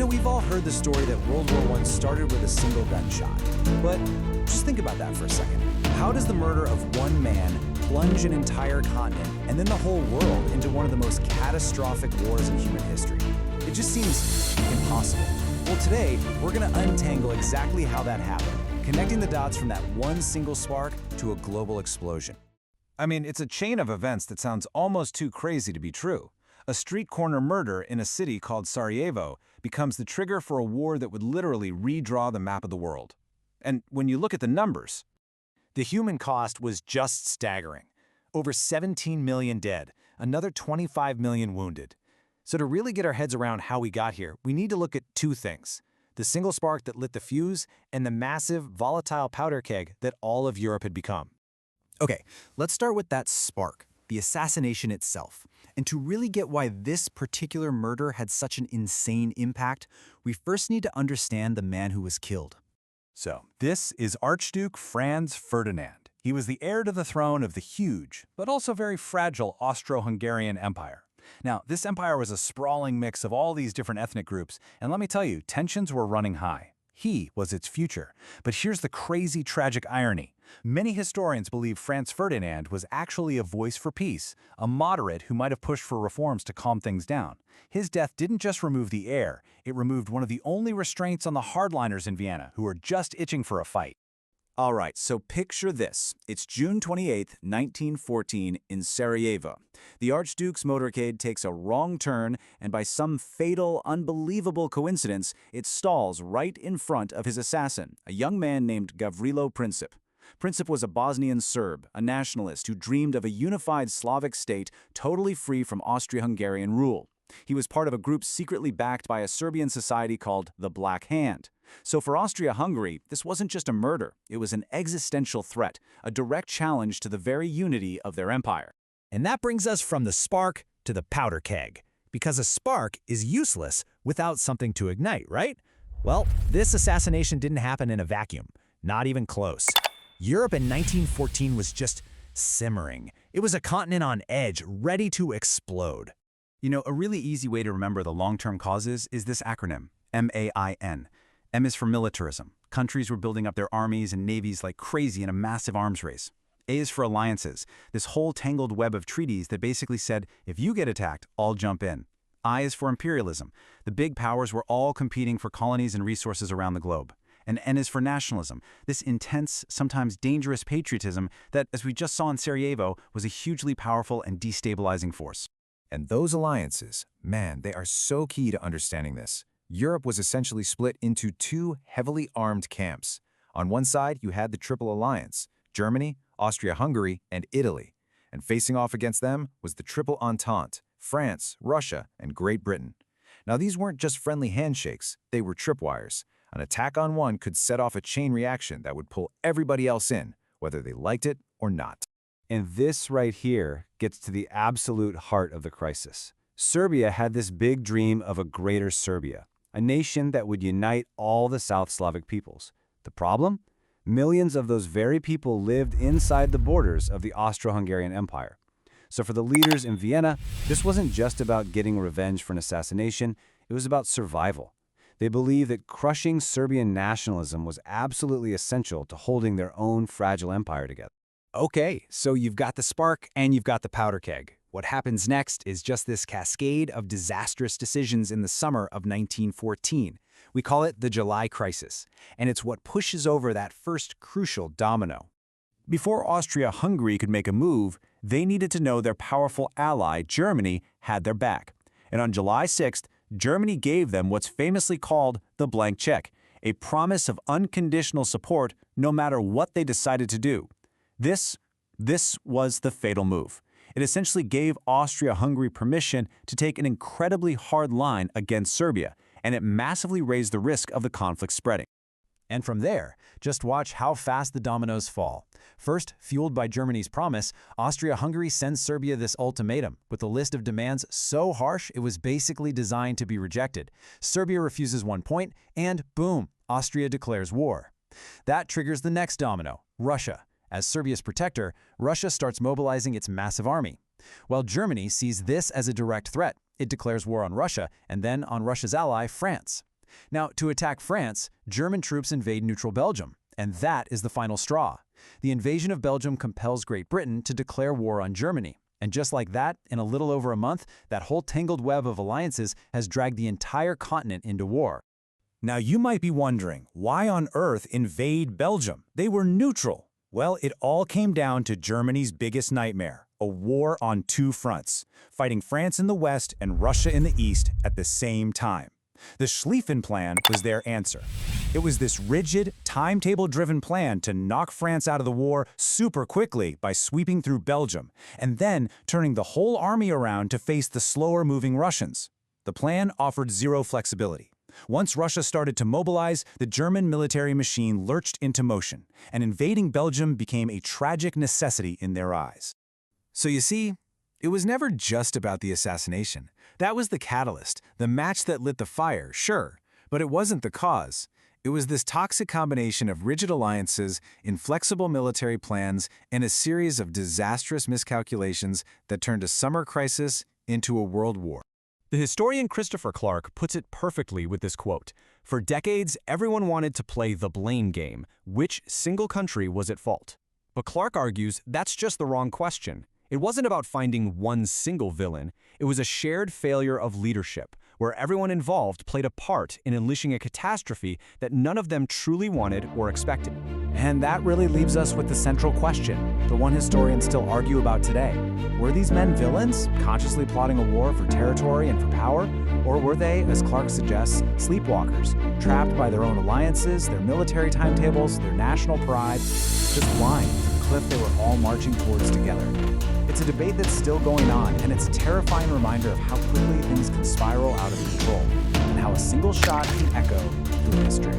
we've all heard the story that World War I started with a single gunshot. But just think about that for a second. How does the murder of one man plunge an entire continent and then the whole world into one of the most catastrophic wars in human history? It just seems impossible. Well, today, we're going to untangle exactly how that happened, connecting the dots from that one single spark to a global explosion. I mean, it's a chain of events that sounds almost too crazy to be true. A street corner murder in a city called Sarajevo becomes the trigger for a war that would literally redraw the map of the world. And when you look at the numbers, the human cost was just staggering. Over 17 million dead, another 25 million wounded. So to really get our heads around how we got here, we need to look at two things: the single spark that lit the fuse and the massive, volatile powder keg that all of Europe had become. Okay, let's start with that spark, the assassination itself. And to really get why this particular murder had such an insane impact, we first need to understand the man who was killed. So, this is Archduke Franz Ferdinand. He was the heir to the throne of the huge, but also very fragile Austro-Hungarian Empire. Now, this empire was a sprawling mix of all these different ethnic groups, and let me tell you, tensions were running high. He was its future. But here's the crazy, tragic irony. Many historians believe Franz Ferdinand was actually a voice for peace, a moderate who might have pushed for reforms to calm things down. His death didn't just remove the heir, it removed one of the only restraints on the hardliners in Vienna, who were just itching for a fight. All right, so picture this. It's June 28, 1914, in Sarajevo. The Archduke's motorcade takes a wrong turn, and by some fatal, unbelievable coincidence, it stalls right in front of his assassin, a young man named Gavrilo Princip. Princip was a Bosnian Serb, a nationalist who dreamed of a unified Slavic state totally free from Austro-Hungarian rule. He was part of a group secretly backed by a Serbian society called the Black Hand. So for Austria-Hungary, this wasn't just a murder, it was an existential threat, a direct challenge to the very unity of their empire. And that brings us from the spark to the powder keg, because a spark is useless without something to ignite, right? Well, this assassination didn't happen in a vacuum, not even close. Europe in 1914 was just simmering. It was a continent on edge, ready to explode. You know, a really easy way to remember the long-term causes is this acronym, MAIN. M is for militarism. Countries were building up their armies and navies like crazy in a massive arms race. A is for alliances, this whole tangled web of treaties that basically said, if you get attacked, I'll jump in. I is for imperialism. The big powers were all competing for colonies and resources around the globe. And N is for nationalism, this intense, sometimes dangerous patriotism that, as we just saw in Sarajevo, was a hugely powerful and destabilizing force. And those alliances, man, they are so key to understanding this. Europe was essentially split into two heavily armed camps. On one side, you had the Triple Alliance, Germany, Austria-Hungary, and Italy. And facing off against them was the Triple Entente, France, Russia, and Great Britain. Now, these weren't just friendly handshakes, they were tripwires. An attack on one could set off a chain reaction that would pull everybody else in, whether they liked it or not. And this right here gets to the absolute heart of the crisis. Serbia had this big dream of a greater Serbia, a nation that would unite all the South Slavic peoples. The problem? Millions of those very people lived inside the borders of the Austro-Hungarian Empire. So for the leaders in Vienna, this wasn't just about getting revenge for an assassination, it was about survival. They believed that crushing Serbian nationalism was absolutely essential to holding their own fragile empire together. Okay, so you've got the spark and you've got the powder keg. What happens next is just this cascade of disastrous decisions in the summer of 1914. We call it the July Crisis, and it's what pushes over that first crucial domino. Before Austria-Hungary could make a move, they needed to know their powerful ally, Germany, had their back. And on July 6th, Germany gave them what's famously called the blank check, a promise of unconditional support no matter what they decided to do. This was the fatal move. It essentially gave Austria-Hungary permission to take an incredibly hard line against Serbia, and it massively raised the risk of the conflict spreading. And from there, just watch how fast the dominoes fall. First, fueled by Germany's promise, Austria-Hungary sends Serbia this ultimatum, with a list of demands so harsh it was basically designed to be rejected. Serbia refuses 1 point, and boom, Austria declares war. That triggers the next domino, Russia. As Serbia's protector, Russia starts mobilizing its massive army. While Germany sees this as a direct threat, it declares war on Russia and then on Russia's ally, France. Now, to attack France, German troops invade neutral Belgium, and that is the final straw. The invasion of Belgium compels Great Britain to declare war on Germany. And just like that, in a little over a month, that whole tangled web of alliances has dragged the entire continent into war. Now you might be wondering, why on earth invade Belgium? They were neutral. Well, it all came down to Germany's biggest nightmare, a war on two fronts, fighting France in the west and Russia in the east at the same time. The Schlieffen Plan was their answer. It was this rigid, timetable-driven plan to knock France out of the war super quickly by sweeping through Belgium, and then turning the whole army around to face the slower-moving Russians. The plan offered zero flexibility. Once Russia started to mobilize, the German military machine lurched into motion, and invading Belgium became a tragic necessity in their eyes. So you see, it was never just about the assassination. That was the catalyst, the match that lit the fire, sure, but it wasn't the cause. It was this toxic combination of rigid alliances, inflexible military plans, and a series of disastrous miscalculations that turned a summer crisis into a world war. The historian Christopher Clark puts it perfectly with this quote: "For decades, everyone wanted to play the blame game. Which single country was at fault?" But Clark argues that's just the wrong question. It wasn't about finding one single villain. It was a shared failure of leadership, where everyone involved played a part in unleashing a catastrophe that none of them truly wanted or expected. And that really leaves us with the central question, the one historians still argue about today. Were these men villains, consciously plotting a war for territory and for power? Or were they, as Clark suggests, sleepwalkers, trapped by their own alliances, their military timetables, their national pride, just blind to the cliff they were all marching towards together? It's a debate that's still going on, and it's a terrifying reminder of how quickly things can spiral out of control, and how a single shot can echo through history.